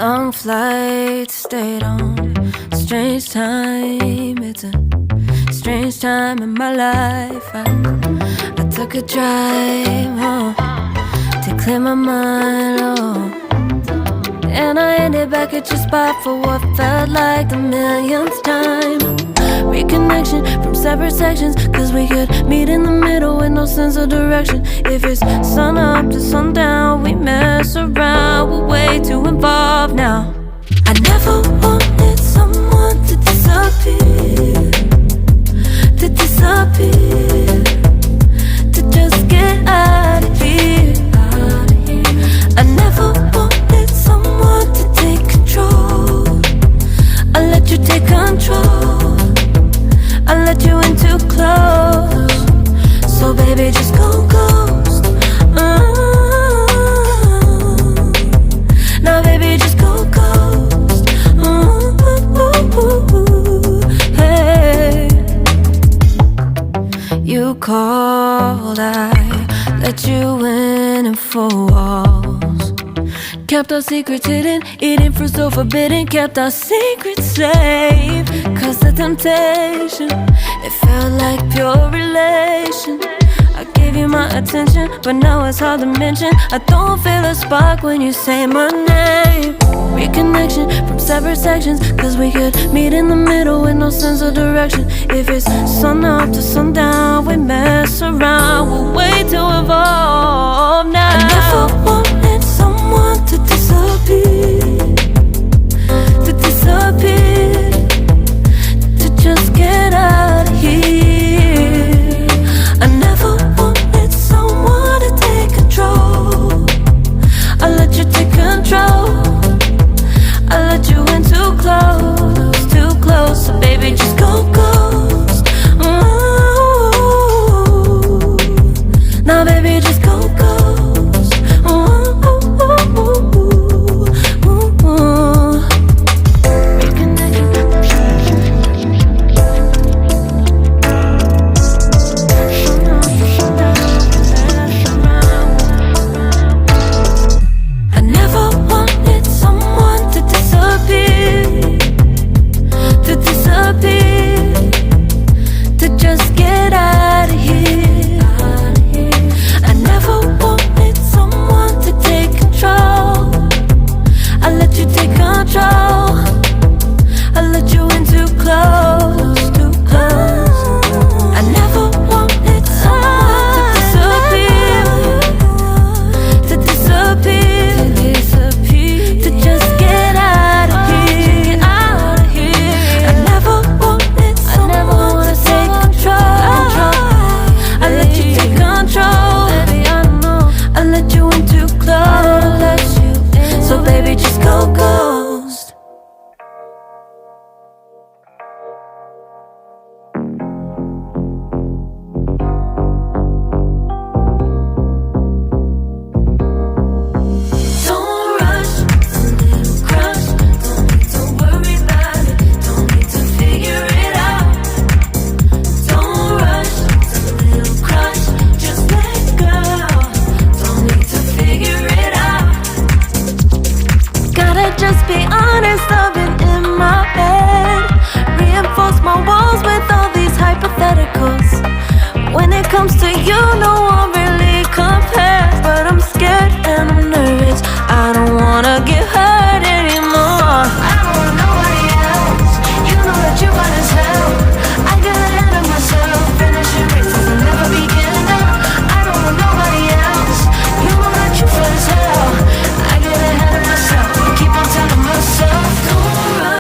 Long flight, stayed on strange time. It's a strange time in my life. I took a drive to clear my mind, and I ended back at your spot for what felt like the millionth time. Reconnection from separate sections, cause we could meet in the middle with no sense of direction. If it's sun up to sundown, we mess around, we're way too involved now. I never wanted someone to disappear, to disappear, to just get out of here. I never wanted someone to take control. I let you take control, I let you in too close. So baby, just go ghost. Now baby, just go ghost. Hey. You called, I let you in and 4 walls. Kept our secrets hidden, eating fruit so forbidden. Kept our secrets safe, cause the temptation, it felt like pure relation. I gave you my attention, but now it's hard to mention. I don't feel a spark when you say my name. Reconnection from separate sections, cause we could meet in the middle with no sense of direction. If it's sun up to sundown, we mess around, we're way too involved now. I never wanted someone to disappear, to disappear, to just get out of here. I never wanted someone to take control. I let you take control, I let you in too close, too close. So baby, just go ghost. Now baby, just go ghost. I never wanted someone to disappear, to disappear, to just get out of here. I never wanted someone to take control. I let you take control, I let you in too close, too close. I never wanted someone to disappear, to disappear, to just get out of here, get out of here. I never wanted someone to take control. I let you take control, baby, I know. I let you in too close, so baby, just go ghost. Don't rush, it's a little crush. Don't need to worry about it, don't need to figure it out. Don't rush, it's a little crush. Just let go, don't need to figure it out. Gotta just be honest, I've been in my head. Reinforce my walls with all these hypotheticals. When it comes to you, no one really compares. But I'm scared and I'm nervous, I don't wanna give